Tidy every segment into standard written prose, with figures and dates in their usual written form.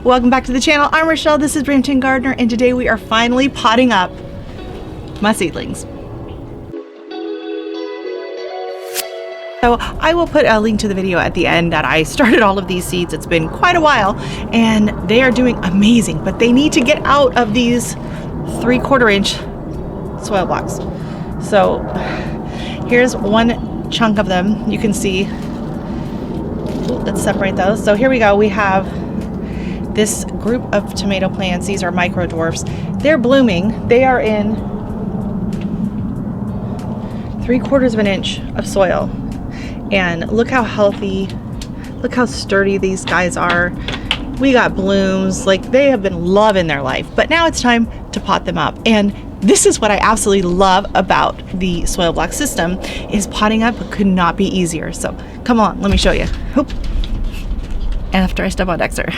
Welcome back to the channel. I'm Rochelle, this is Brampton Gardener, and today we are finally potting up my seedlings. So I will put a link to the video at the end that I started all of these seeds. It's been quite a while and they are doing amazing, but they need to get out of these 3/4 inch soil blocks. So here's one chunk of them. You can see, let's separate those. So here we go. We have this group of tomato plants. These are micro dwarfs. They're blooming. They are in 3/4 of an inch of soil. And look how healthy, look how sturdy these guys are. We got blooms, like they have been loving their life, but now it's time to pot them up. And this is what I absolutely love about the soil block system, is potting up could not be easier. So come on, let me show you. Hoop. After I step on Dexter.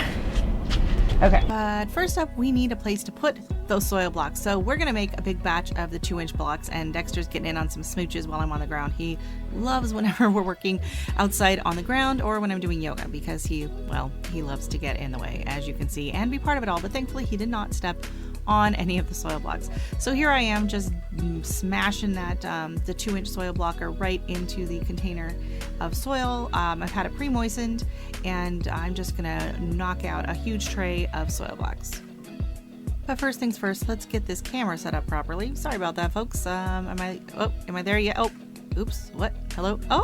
Okay, but first up we need a place to put those soil blocks. So we're gonna make a big batch of the 2-inch blocks, and Dexter's getting in on some smooches while I'm on the ground. He loves whenever we're working outside on the ground or when I'm doing yoga, because he loves to get in the way, as you can see, and be part of it all. But thankfully he did not step on any of the soil blocks. So here I am just smashing that the 2-inch soil blocker right into the container of soil. I've had it pre-moistened, and I'm just gonna knock out a huge tray of soil blocks. But first things first, let's get this camera set up properly. Sorry about that, folks. Am I there yet? Oh, oops, what? Hello? Oh,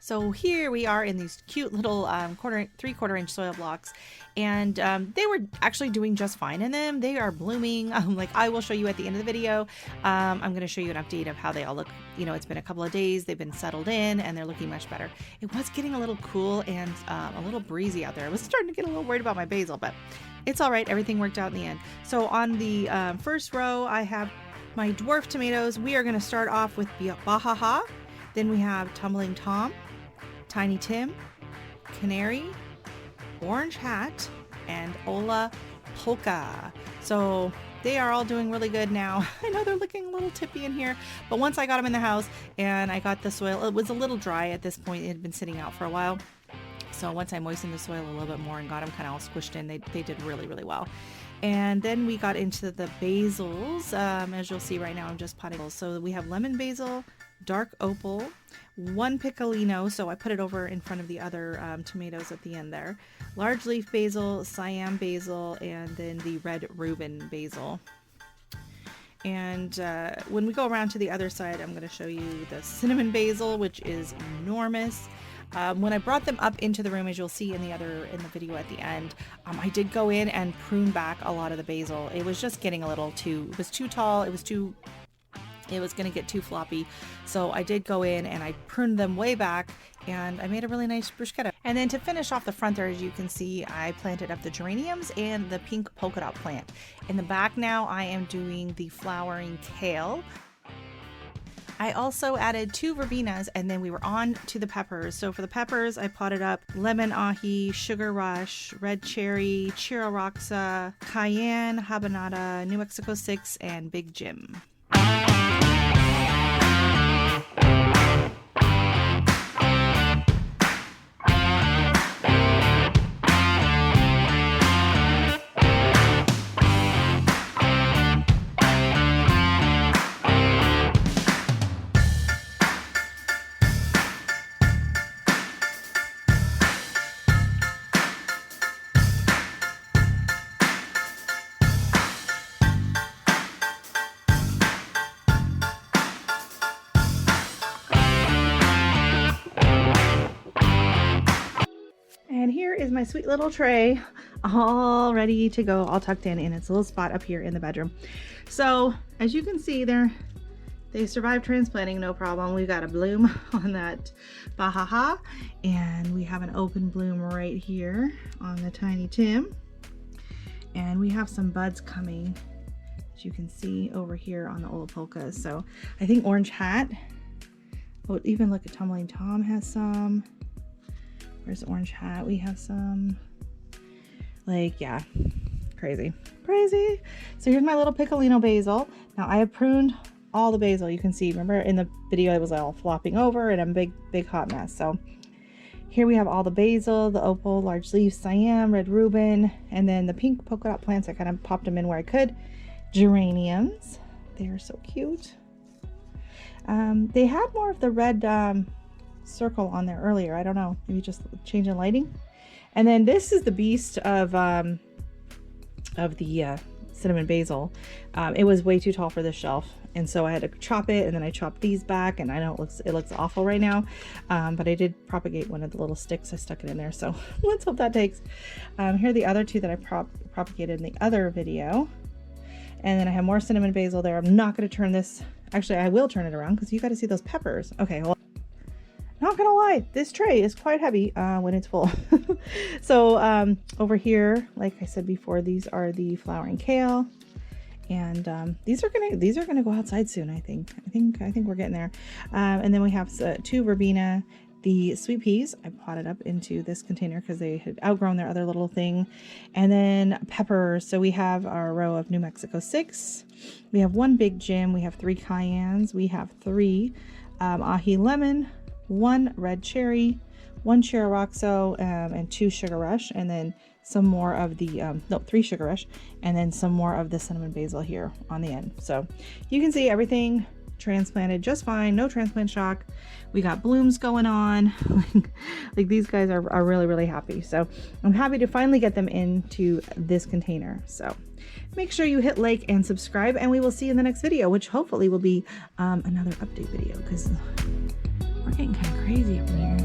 so here we are in these cute little 3/4 inch soil blocks, and they were actually doing just fine in them. They are blooming. Like I will show you at the end of the video. I'm going to show you an update of how they all look. You know, it's been a couple of days. They've been settled in, and they're looking much better. It was getting a little cool and a little breezy out there. I was starting to get a little worried about my basil, but it's all right. Everything worked out in the end. So on the first row, I have my dwarf tomatoes. We are going to start off with Bahaha. Then we have Tumbling Tom, Tiny Tim, Canary, Orange Hat, and Ola Polka. So they are all doing really good now. I know they're looking a little tippy in here, but once I got them in the house and I got the soil, it was a little dry at this point. It had been sitting out for a while. So once I moistened the soil a little bit more and got them kind of all squished in, they did really, really well. And then we got into the basils. As you'll see right now, I'm just potting. So we have lemon basil, dark opal, 1 piccolino, so I put it over in front of the other tomatoes at the end there, large leaf basil, Siam basil, and then the red Reuben basil. And when we go around to the other side, I'm going to show you the cinnamon basil, which is enormous. When I brought them up into the room, as you'll see in the video at the end, I did go in and prune back a lot of the basil. It was just getting a little it was too tall, it was going to get too floppy. So I did go in and I pruned them way back, and I made a really nice bruschetta. And then to finish off the front there, as you can see, I planted up the geraniums and the pink polka dot plant. In the back now, I am doing the flowering kale. I also added 2 verbenas, and then we were on to the peppers. So for the peppers, I potted up lemon ahi, sugar rush, red cherry, chiroroxa, cayenne, habanada, New Mexico 6, and Big Jim. here is my sweet little tray, all ready to go, all tucked in its little spot up here in the bedroom. So as you can see there, they survived transplanting, no problem. We've got a bloom on that Bahaha, and we have an open bloom right here on the tiny Tim. And we have some buds coming, as you can see over here on the Olapolkas. So I think Orange Hat, oh, even look at Tumbling Tom has some. Where's Orange Hat? We have some. Like, yeah, crazy. So here's my little piccolino basil. Now I have pruned all the basil. You can see, remember in the video it was all flopping over and a big hot mess. So here we have all the basil, the opal, large leaf, siam, red Reuben, and then the pink polka dot plants. I kind of popped them in where I could. Geraniums, they are so cute. They had more of the red circle on there earlier. I don't know, maybe just change in lighting. And then this is the beast of the cinnamon basil. It was way too tall for this shelf, and so I had to chop it, and then I chopped these back, and I know it looks awful right now, but I did propagate one of the little sticks. I stuck it in there, so let's hope that takes. Here are the other two that I propagated in the other video, and then I have more cinnamon basil there. I'm not going to turn this, actually I will turn it around because you got to see those peppers. Okay, well, not gonna lie, this tray is quite heavy when it's full. So over here, like I said before, these are the flowering kale, and these are gonna go outside soon. I think we're getting there. And then we have two verbena, the sweet peas. I potted up into this container because they had outgrown their other little thing, and then peppers. So we have our row of New Mexico 6. We have one big Jim. We have 3 cayennes. We have 3 ahi lemon, 1 red cherry, 1 chiroroxo, and 2 sugar rush, and then some more of the 3 sugar rush, and then some more of the cinnamon basil here on the end. So you can see everything transplanted just fine, no transplant shock. We got blooms going on. Like these guys are really happy. So I'm happy to finally get them into this container. So make sure you hit like and subscribe, and we will see you in the next video, which hopefully will be another update video, because we're getting kind of crazy up in here.